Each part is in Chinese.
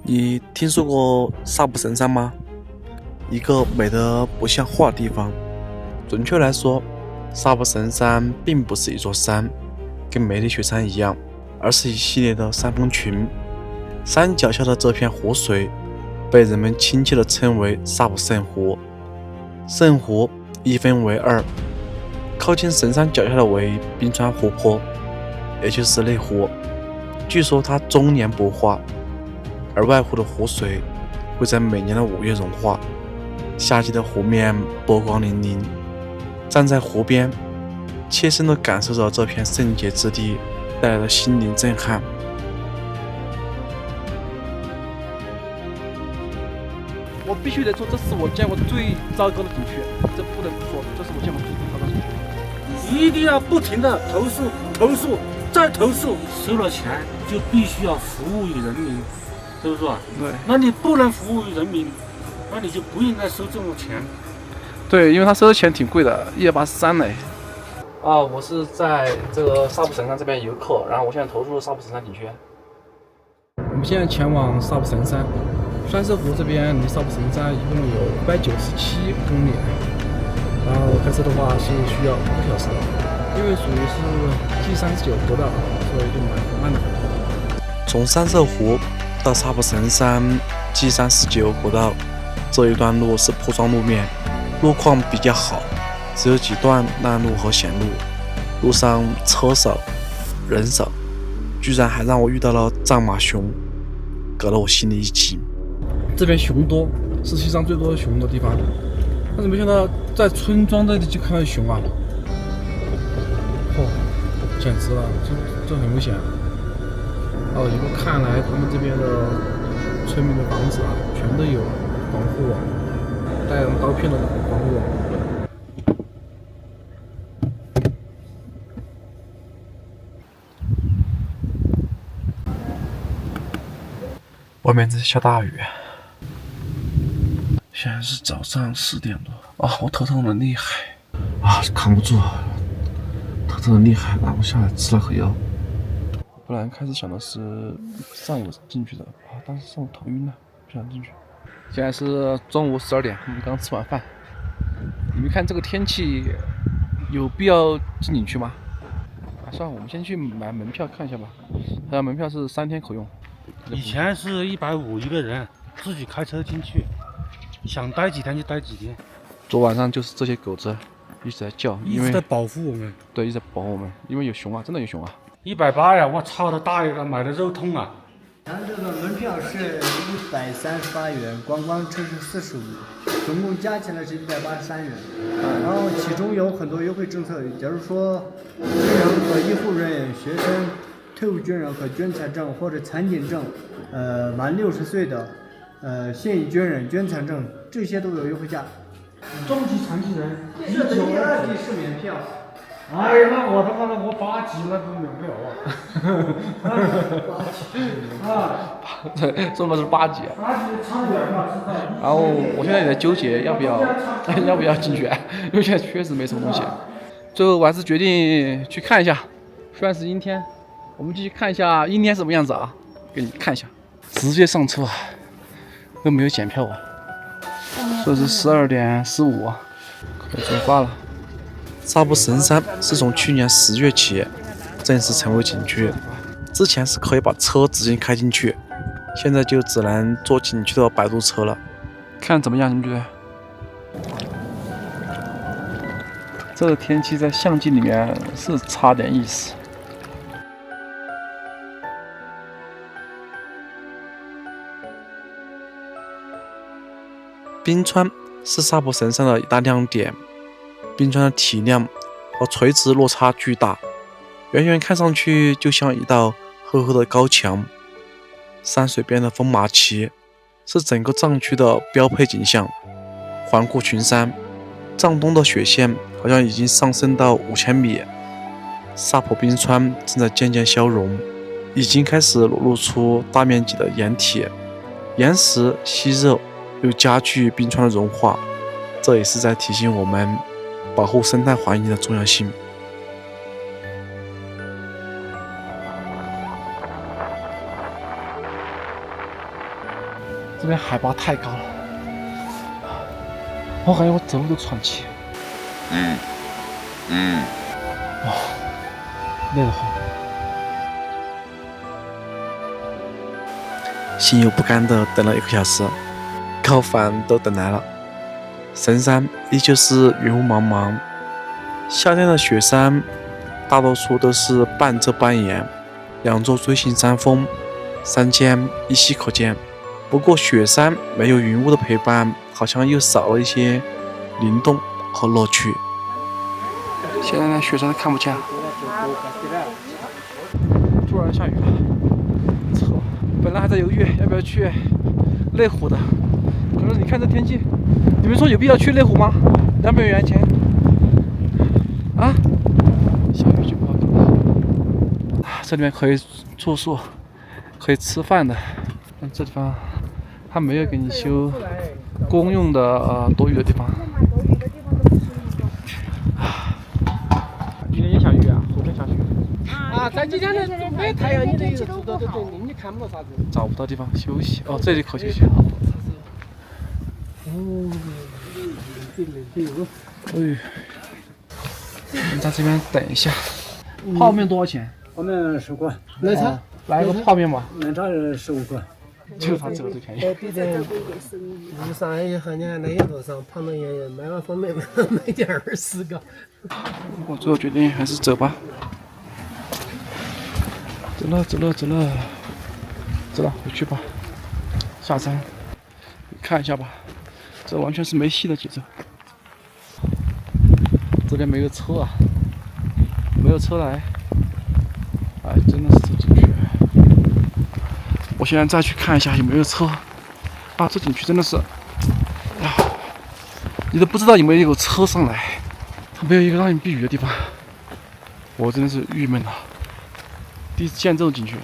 你听说过萨普神山吗？一个美得不像话的地方。准确来说，萨普神山并不是一座山，跟梅里雪山一样，而是一系列的山峰群。山脚下的这片湖水被人们亲切地称为萨普圣湖。圣湖一分为二，靠近神山脚下的为冰川湖泊，也就是内湖。据说它终年不化，而外湖的湖水会在每年的5月融化。夏季的湖面波光粼粼，站在湖边，切身地感受着这片圣洁之地带来的心灵震撼。我必须得说，这是我见过最糟糕的景区，这不得不说，这是我见过最糟糕的景区。一定要不停的投诉、投诉、再投诉，收了钱就必须要服务于人民，是不是吧？对。那你不能服务于人民，那你就不应该收这种钱。对，因为他收的钱挺贵的，183嘞。我是在这个萨普神山这边游客，然后我现在投入萨普神山景区。我们现在前往萨普神山，栓色湖这边离萨普神山一共有197公里，然后开车的话是需要5个小时的，因为属于是 G39国道，所以就蛮慢的。从栓色湖到萨普神山 G39国道这一段路是铺装路面，路况比较好，只有几段烂路和险路，路上车少人少，居然还让我遇到了藏马熊，搞得我心里一惊。这边熊多，是西藏最多的熊的地方，但是没想到在村庄这里就看到熊啊！简直了，这很危险。以后看来他们这边的村民的房子全都有防护网，带刀片的防护网。外面在下大雨，现在是早上4点多我头疼的厉害扛不住头疼的厉害，拿不下来，吃了颗药。本来开始想的是上午进去的但是上午头晕了，不想进去。现在是中午12点，我们刚吃完饭。你们看这个天气，有必要进景区吗？算了，我们先去买门票看一下吧。它的门票是3天可用。以前是150一个人，自己开车进去，想待几天就待几天。昨晚上就是这些狗子一直在叫，一直在保护我们。对，一直在保护我们，因为有熊真的有熊180呀！我操他大爷的，买的肉痛啊！咱这个门票是138元，观光车是45，总共加起来是183元。然后其中有很多优惠政策，假如说军人和医护人员、学生、退伍军人和捐残证或者残疾证，满60岁的，现役军人、捐残证这些都有优惠价。中级残疾人第2级是免票。哎呀，那我他妈的我8级那都免不了对，中的是8级。8级差点嘛。然后我现在也在纠结要不要进去，因为现在确实没什么东西。最后我还是决定去看一下，虽然是阴天，我们继续看一下阴天什么样子给你看一下。直接上车都没有检票这是12点15可以出发了。萨普神山是从去年10月起正式成为景区，之前是可以把车直接开进去，现在就只能坐景区的摆渡车了。看怎么样，你们觉得？这个天气在相机里面是差点意思。冰川是萨普神山的一大亮点，冰川的体量和垂直落差巨大，远远看上去就像一道厚厚的高墙。山水边的风马旗是整个藏区的标配景象，环顾群山，藏东的雪线好像已经上升到5000米，萨普冰川正在渐渐消融，已经开始裸露出大面积的岩体，岩石吸热又加剧冰川的融化，这也是在提醒我们保护生态环境的重要性。这边海拔太高了，我感觉我走路都喘气。哇，累得慌。心有不甘地等了1个小时，高反都等来了，神山依旧是云雾茫茫。夏天的雪山大多数都是半遮半掩，2座锥形山峰，山间依稀可见。不过雪山没有云雾的陪伴，好像又少了一些灵动和乐趣。现在连雪山都看不见，突然下雨了，操！本来还在犹豫要不要去内湖的，可是你看这天气，你们说有必要去内湖吗？200元钱啊！下雨就不好搞了。这里面可以住宿，可以吃饭的，但这地方它没有给你修公用的躲雨的地方。今天也下雨啊，后天下雪。这几天的没太阳，你这个住到这里，你看不到啥子。找不到地方休息，哦，这里可休息。哎，你在这边等一下。泡面多少钱？泡面10块，奶茶，来个泡面吧。奶茶15块。就他这个最便宜。比这路上也和你看那沿路上旁边也卖碗方便面，卖点20个。我最后决定还是走吧。走了，回去吧。下山，看一下吧。这完全是没戏的节奏。这边没有车啊，没有车来。哎，真的是这景区。我现在再去看一下有没有车。啊，这景区真的是，啊，你都不知道有没有车上来，它没有一个让你避雨的地方，我真的是郁闷了。第一次见这种景区，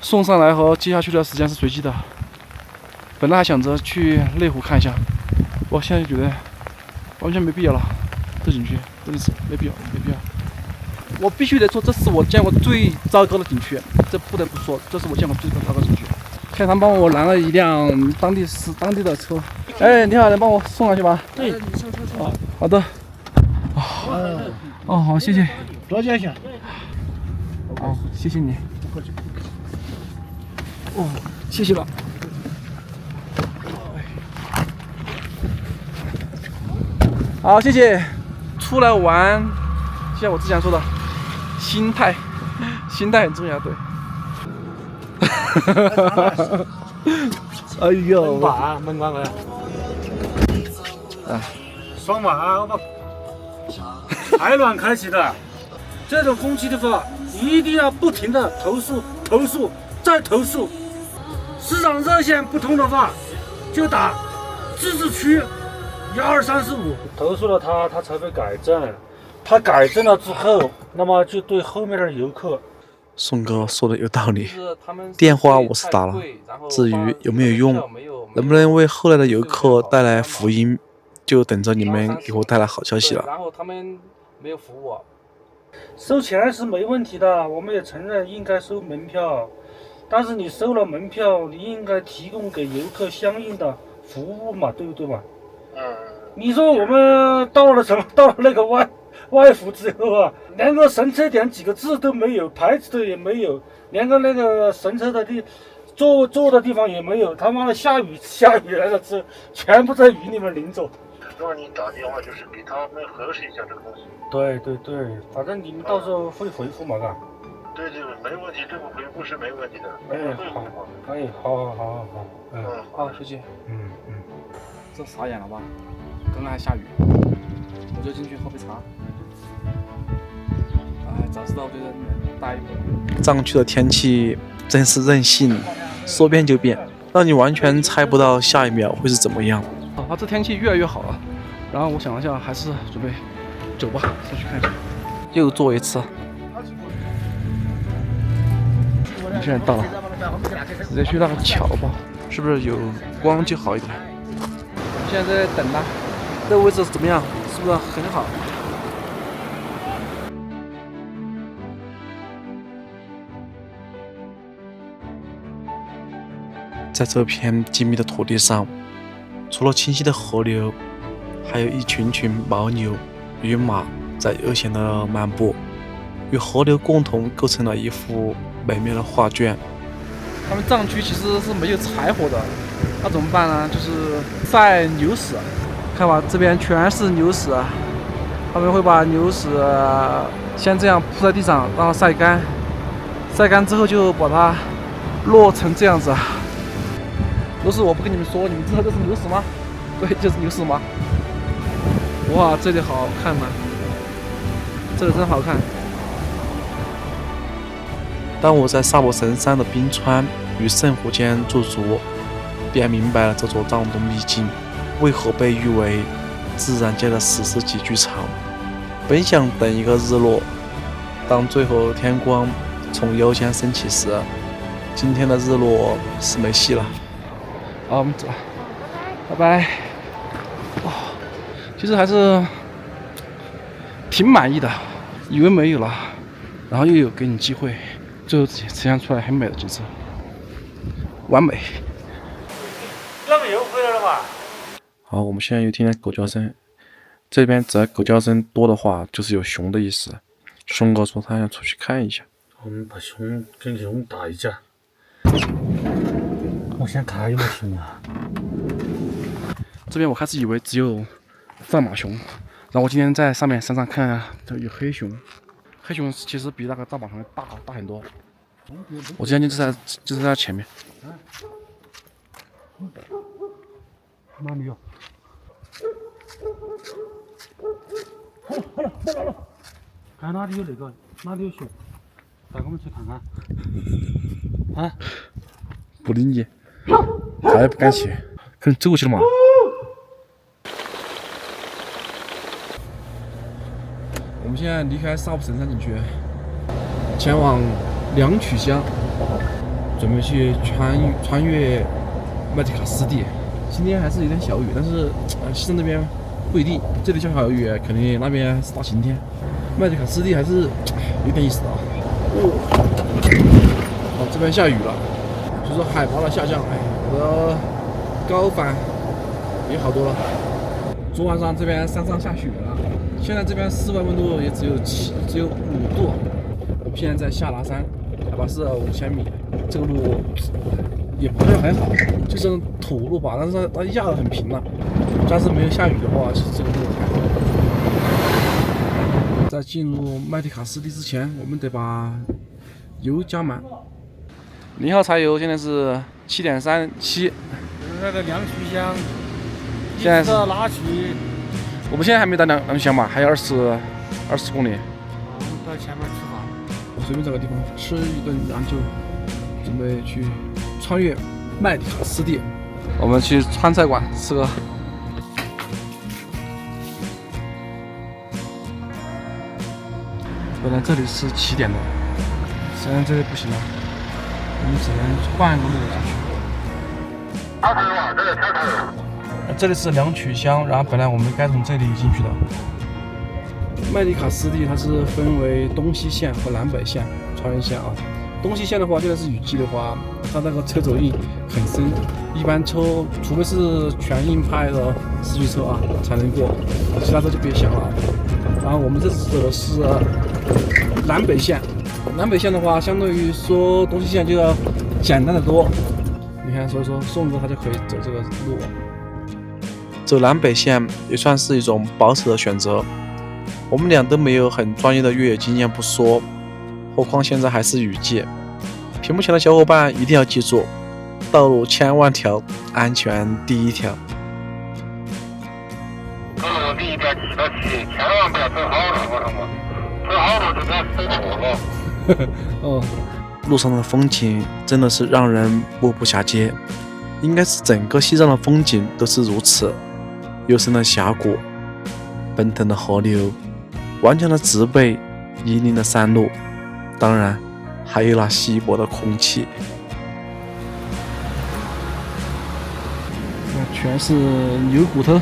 送上来和接下去的时间是随机的。本来还想着去内湖看一下，我现在就觉得完全没必要了。这景区真的是没必要。我必须得说，这是我见过最糟糕的景区，这不得不说，这是我见过最糟糕的景区。现在他们帮我拦了一辆当地的车。哎，你好，能帮我送上去吗？对，哦，好的。哦，好，谢谢。多少钱一下？好，谢谢你。哦，谢谢了。好，谢谢。出来玩，就像我之前说的，心态很重要，对。哎呦，门关了。啊，爽嘛，我把太乱开启的。这种风气的话，一定要不停的投诉，再投诉。市场热线不通的话，就打自治区12345。投诉了他才会改正。他改正了之后，那么就对后面的游客。宋哥说的有道理，电话我是打了，至于有没有用，能不能为后来的游客带来福音，就等着你们给我带来好消息了。然后他们没有服务。收钱是没问题的，我们也承认应该收门票，但是你收了门票，你应该提供给游客相应的服务嘛，对不对嘛？你说我们到了那个外湖之后啊，连个神车点几个字都没有，牌子都也没有，连个那个神车的坐的地方也没有，他妈的下雨来了之后，全部在雨里面淋着。让你打电话就是给他们核实一下这个东西。对，反正你们到时候会回复嘛，嘎。对，没问题，这个回复是没问题的。好。好，谢谢。这傻眼了吧？刚刚还下雨，我就进去喝杯茶。哎，早知道就在里面待一会儿。藏区的天气真是任性，说变就变，让你完全猜不到下一秒会是怎么样。啊，这天气越来越好了。然后我想了下，还是准备走吧，下去看一下。又坐一次。现在到了，直接去那个桥吧，是不是有光就好一点？现在在等呢，这个位置怎么样？是不是很好？在这片静谧的土地上，除了清晰的河流，还有一群群牦牛与马在悠闲的漫步，与河流共同构成了一幅美妙的画卷。他们藏区其实是没有柴火的，那怎么办呢？就是晒牛屎。看吧，这边全是牛屎，他们会把牛屎先这样铺在地上，让它晒干，晒干之后就把它落成这样子。都是我不跟你们说，你们知道这是牛屎吗？对，就是牛屎吗？哇，这里好看吗？这里真好看。当我在萨布神山的冰川与圣湖间驻足，便明白了这座藏东秘境为何被誉为自然界的史诗级剧场。本想等一个日落，当最后天光从腰间升起时，今天的日落是没戏了。好，我们走了，拜拜。哇，其实还是挺满意的，以为没有了，然后又有给你机会，最后呈现出来很美的景色，完美。那个又回来了吧？好，我们现在又听见狗叫声，这边只要狗叫声多的话，就是有熊的意思。熊哥说他要出去看一下。我们把熊跟熊打一架。我先看有没有熊啊。这边我开始以为只有藏马熊，然后我今天在上面山上看啊，有黑熊。黑熊其实比那个藏马熊大很多。我今天就是在前面。哪里有？好了，看哪里有那个，哪里有熊，带我们去看看。啊？不理你，他也不敢去，可能走过去了嘛。我们现在离开萨布神山景区，前往凉曲乡，准备去穿越麦迪卡湿地。今天还是有点小雨，但是西藏这边不一定，这里下小雨，肯定那边是大晴天。麦迪卡湿地还是有点意思的啊。哦，这边下雨了。就说海拔的下降，我的高反也好多了。昨晚上这边山上下雪了，现在这边室外温度也只有5度。我们现在在下拉山，海拔是5000米，这个路也不是很好，就是土路吧，但是它压得很平了。但是没有下雨的话，其实这个路还好。在进入麦迪卡湿地之前，我们得把油加满。0号柴油现在是7.37，那个凉曲乡，现在是拉去，我们现在还没到凉曲乡嘛，还有20公里。我们到前面吃饭。我随便找个地方吃一顿，然后就准备去穿越麦迪卡湿地。我们去川菜馆吃个。本来这里是起点的，现在这里不行了。我们只能换一个路进去。这里是凉曲乡，然后本来我们该从这里进去的。麦迪卡湿地它是分为东西线和南北线、穿越线啊。东西线的话，现在是雨季的话，它那个车走印很深，一般车除非是全硬派的四驱车啊才能过，其他车就别想了。然后我们这次走的是南北线。南北线的话，相对于说东西线就要简单的多。你看，所以说宋哥他就可以走这个路。走南北线也算是一种保守的选择。我们俩都没有很专业的越野经验不说，何况现在还是雨季。屏幕前的小伙伴一定要记住，道路千万条，安全第一条。走路离一边骑到骑，千万不要走好路，我说嘛，走好路就该走错了。哦，路上的风景真的是让人目不暇接，应该是整个西藏的风景都是如此。幽深的峡谷，奔腾的河流，顽强的植被，泥泞的山路，当然还有那稀薄的空气。全是牛骨头，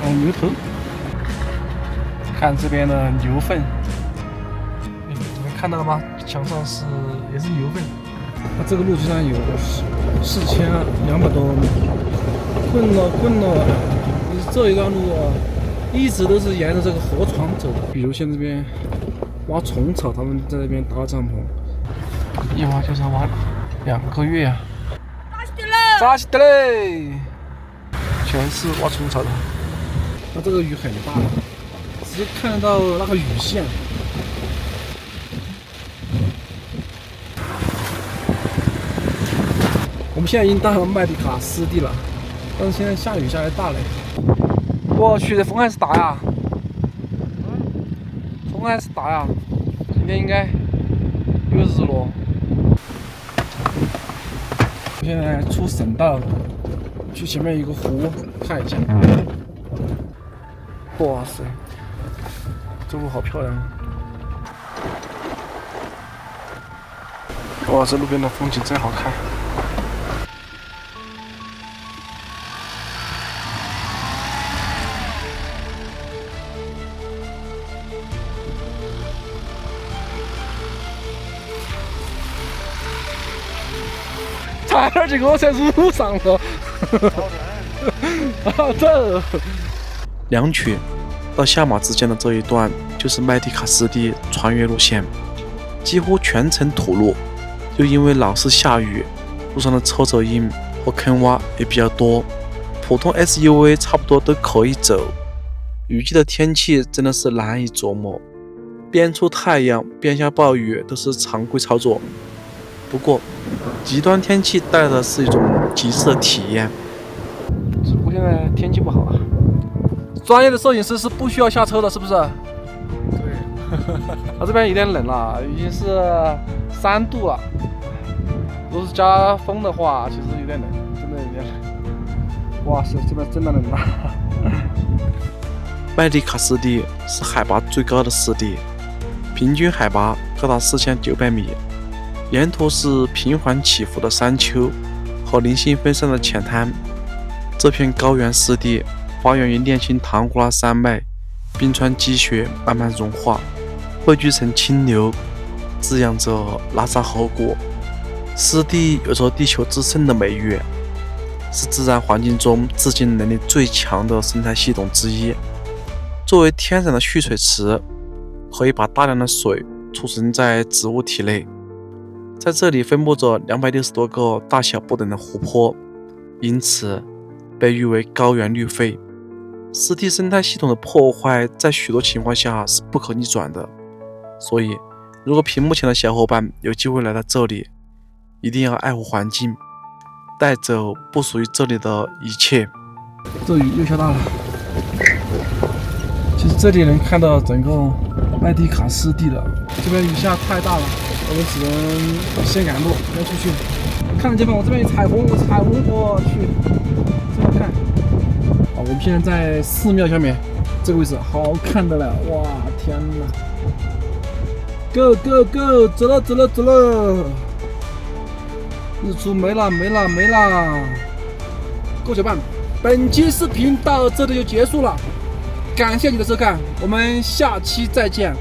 牛头。看这边的牛粪，你们看到了吗？墙上也是牛粪，它这个路居然有4200多米，困了！你这一段路啊，一直都是沿着这个河床走的。比如像这边挖虫草，他们在这边搭帐篷，一挖就是要挖2个月啊！扎起的嘞！全是挖虫草的。它这个雨很大，直接看得到那个雨线。我们现在已经到了麦迪卡湿地了，但是现在下雨下来大雷。我去，这风还是大呀！风还是大呀！今天应该有日落。我现在出省道，去前面一个湖看一下。哇塞，这路好漂亮！哇，这路边的风景真好看。差点就给我在路上了。这两曲到下马之间的这一段就是麦迪卡湿地穿越路线，几乎全程土路，又因为老是下雨，路上的车辙印和坑洼也比较多，普通 SUV 差不多都可以走。雨季的天气真的是难以琢磨，边出太阳边下暴雨都是常规操作。不过极端天气带来的是一种极致的体验。只不过现在天气不好啊。专业的摄影师是不需要下车的，是不是？对。这边有点冷了，已经是3度了。如果是加风的话，其实有点冷，真的有点冷。哇塞，这边真的冷啊！麦迪卡湿地是海拔最高的湿地，平均海拔高达4900米。沿途是平缓起伏的山丘和零星分散的浅滩。这片高原湿地发源于炼青唐古拉山脉，冰川积雪慢慢融化，汇聚成清流，滋养着拉萨河谷。湿地有着地球之圣的美誉，是自然环境中自净能力最强的生态系统之一。作为天然的蓄水池，可以把大量的水储存在植物体内。在这里分布着260多个大小不等的湖泊，因此被誉为高原绿肺。湿地生态系统的破坏在许多情况下是不可逆转的，所以如果屏幕前的小伙伴有机会来到这里，一定要爱护环境，带走不属于这里的一切。这雨又下大了。其实这里能看到整个麦迪卡湿地了，这边雨下太大了，我们只能先赶路，先出去。看得见吗？我这边有彩虹，我去，这么看。我们现在在寺庙下面，这个位置好看的了，哇，天哪 ！Go go go， 走了！日出没了！各位小伙伴，本期视频到这里就结束了，感谢你的收看，我们下期再见。